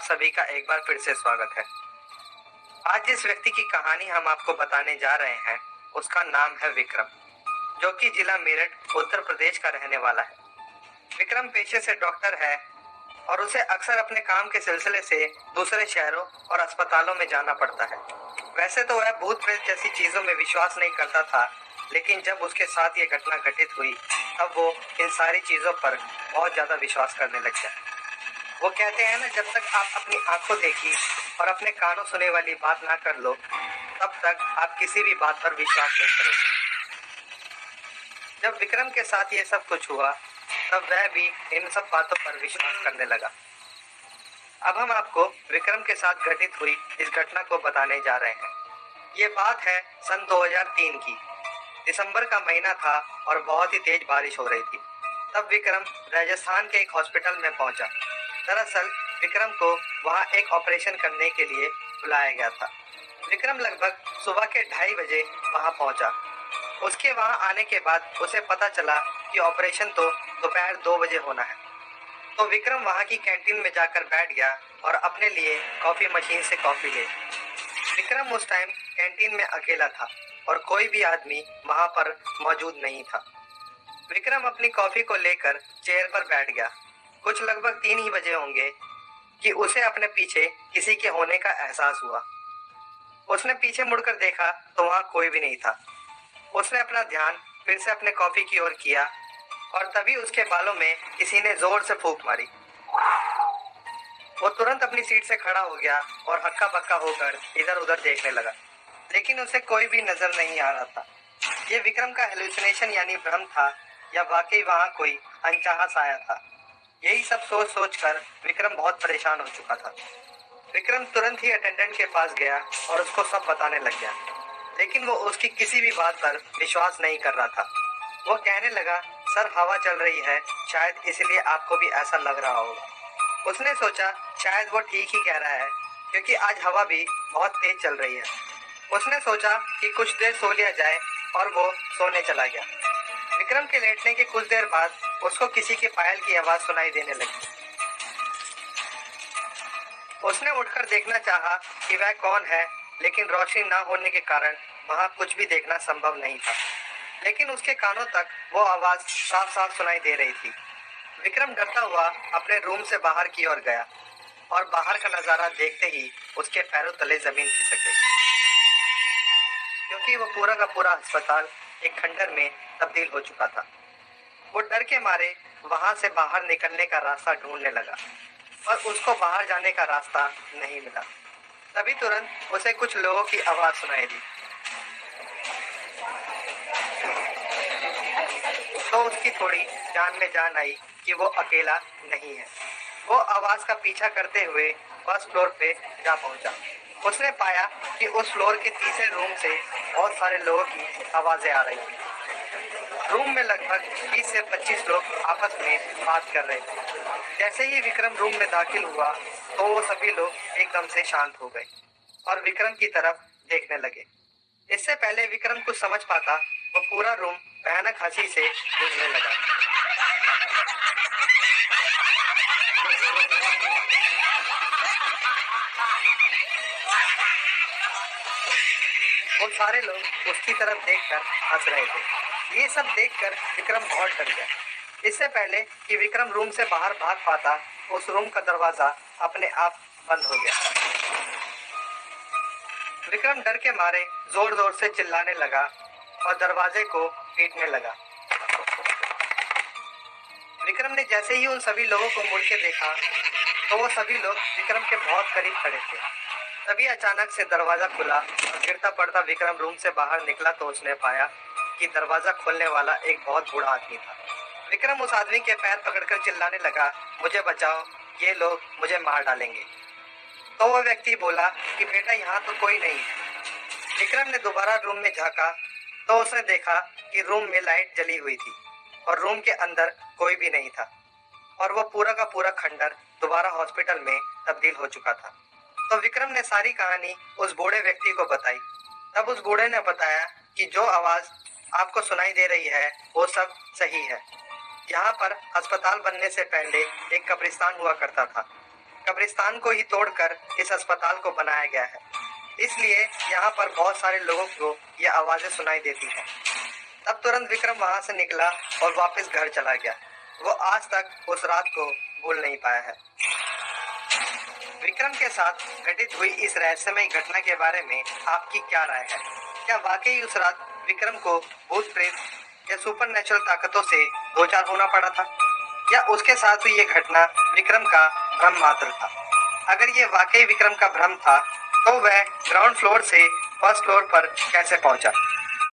आप सभी का एक बार फिर से स्वागत है। आज जिस व्यक्ति की कहानी हम आपको बताने जा रहे हैं उसका नाम है विक्रम, जो कि जिला मेरठ उत्तर प्रदेश का रहने वाला है। विक्रम पेशे से डॉक्टर है और उसे अक्सर अपने काम के सिलसिले से दूसरे शहरों और अस्पतालों में जाना पड़ता है। वैसे तो वह भूत प्रेत जैसी चीजों में विश्वास नहीं करता था, लेकिन जब उसके साथ ये घटना घटित हुई तब वो इन सारी चीजों पर बहुत ज्यादा विश्वास करने लग गया। वो कहते हैं ना, जब तक आप अपनी आंखों देखी और अपने कानों सुने वाली बात ना कर लो तब तक आप किसी भी बात पर विश्वास नहीं करोगे। जब विक्रम के साथ ये सब कुछ हुआ तब वह भी इन सब बातों पर विश्वास करने लगा। अब हम आपको विक्रम के साथ घटित हुई इस घटना को बताने जा रहे हैं। ये बात है सन 2003 की। दिसंबर का महीना था और बहुत ही तेज बारिश हो रही थी। तब विक्रम राजस्थान के एक हॉस्पिटल में पहुंचा। दरअसल विक्रम को वहां एक ऑपरेशन करने के लिए बुलाया गया था। विक्रम लगभग सुबह के 2:30 बजे वहां पहुंचा। उसके वहां आने के बाद उसे पता चला कि ऑपरेशन तो दोपहर 2 बजे होना है। तो विक्रम वहां की कैंटीन में जाकर बैठ गया और अपने लिए कॉफी मशीन से कॉफी ले। विक्रम उस टाइम कैंटीन में अकेला था और कोई भी आदमी वहां पर मौजूद नहीं था। विक्रम अपनी कॉफी को लेकर चेयर पर बैठ गया। कुछ लगभग 3 ही बजे होंगे कि उसे अपने पीछे किसी के होने का एहसास हुआ। उसने पीछे मुड़कर देखा तो वहां कोई भी नहीं था। उसने अपना ध्यान फिर से अपने कॉफी की ओर किया और तभी उसके बालों में किसी ने जोर से फूंक मारी। वो तुरंत अपनी सीट से खड़ा हो गया और हक्का बक्का होकर इधर उधर देखने लगा, लेकिन उसे कोई भी नजर नहीं आ रहा था। ये विक्रम का हेलुसिनेशन यानी भ्रम था या वाकई वहां कोई अनचाहा साया था। यही सब सोच सोच कर विक्रम बहुत परेशान हो चुका था। विक्रम तुरंत ही अटेंडेंट के पास गया और उसको सब बताने लग गया, लेकिन वो उसकी किसी भी बात पर विश्वास नहीं कर रहा था। वो कहने लगा, सर हवा चल रही है, शायद इसलिए आपको भी ऐसा लग रहा होगा। उसने सोचा शायद वो ठीक ही कह रहा है, क्योंकि आज हवा भी बहुत तेज चल रही है। उसने सोचा कि कुछ देर सो लिया जाए और वो सोने चला गया। विक्रम के लेटने के कुछ देर बाद उसको किसी के पायल की आवाज सुनाई देने लगी। उसने उठकर देखना चाहा कि वह कौन है, लेकिन रोशनी ना होने के कारण वहां कुछ भी देखना संभव नहीं था। लेकिन उसके कानों तक वो आवाज साफ साफ सुनाई दे रही थी। विक्रम डरता हुआ अपने रूम से बाहर की ओर गया और बाहर का नजारा देखते ही उसके पैरों तले जमीन खिसक गई, क्योंकि वो पूरा का पूरा अस्पताल एक खंडर में तब्दील हो चुका था। वो डर के मारे वहां से बाहर निकलने का रास्ता ढूंढने लगा, पर उसको बाहर जाने का रास्ता नहीं मिला। तभी तुरंत उसे कुछ लोगों की आवाज सुनाई दी। तो उसकी थोड़ी जान में जान आई कि वो अकेला नहीं है। वो आवाज का पीछा करते हुए फर्स्ट फ्लोर पे जा पहुंचा। उसने पाया कि उस फ्लोर के तीसरे रूम से बहुत सारे लोगों की आवाजें आ रही थी। रूम में लगभग 20 से 25 लोग आपस में बात कर रहे थे। जैसे ही विक्रम रूम में दाखिल हुआ तो वो सभी लोग एकदम से शांत हो गए और विक्रम की तरफ देखने लगे। इससे पहले विक्रम कुछ समझ पाता, वो पूरा रूम भयानक हंसी से गूंजने लगा। वो सारे लोग उसकी तरफ देखकर हंस रहे थे। ये सब देखकर विक्रम बहुत डर गया। इससे पहले कि विक्रम रूम से बाहर भाग पाता, उस रूम का दरवाजा अपने आप बंद हो गया। विक्रम डर के मारे जोर जोर से चिल्लाने लगा और दरवाजे को पीटने लगा। विक्रम ने जैसे ही उन सभी लोगों को मुड़ के देखा तो वो सभी लोग विक्रम के बहुत करीब खड़े थे। तभी अचानक से दरवाजा खुला और गिरता पड़ता विक्रम रूम से बाहर निकला तो उसने पाया कि दरवाजा खोलने वाला एक बहुत बूढ़ा आदमी था। विक्रम उस आदमी के पैर पकड़कर चिल्लाने लगा, मुझे बचाओ, ये लोग मुझे मार डालेंगे। तो वह व्यक्ति बोला कि बेटा यहाँ तो कोई नहीं है। विक्रम ने दोबारा रूम में झांका तो उसने देखा कि रूम में लाइट जली हुई थी और रूम के अंदर कोई भी नहीं था और वो पूरा का पूरा खंडर दोबारा हॉस्पिटल में तब्दील हो चुका था। तो विक्रम ने सारी कहानी उस बूढ़े व्यक्ति को बताई। तब उस बूढ़े ने बताया कि जो आवाज आपको सुनाई दे रही है वो सब सही है। यहाँ पर अस्पताल बनने से पहले एक कब्रिस्तान हुआ करता था। कब्रिस्तान को ही तोड़कर इस अस्पताल को बनाया गया है, इसलिए यहाँ पर बहुत सारे लोगों को ये आवाजें सुनाई देती हैं। तब तुरंत विक्रम वहां से निकला और वापस घर चला गया। वो आज तक उस रात को भूल नहीं पाया है। विक्रम के साथ घटित हुई इस रहस्यमय घटना के बारे में आपकी क्या राय है? क्या वाकई उस रात विक्रम को भूत प्रेत या सुपरनेचुरल ताकतों से दो चार होना पड़ा था, या उसके साथ हुई ये घटना विक्रम का भ्रम मात्र था? अगर ये वाकई विक्रम का भ्रम था तो वह ग्राउंड फ्लोर से फर्स्ट फ्लोर पर कैसे पहुंचा?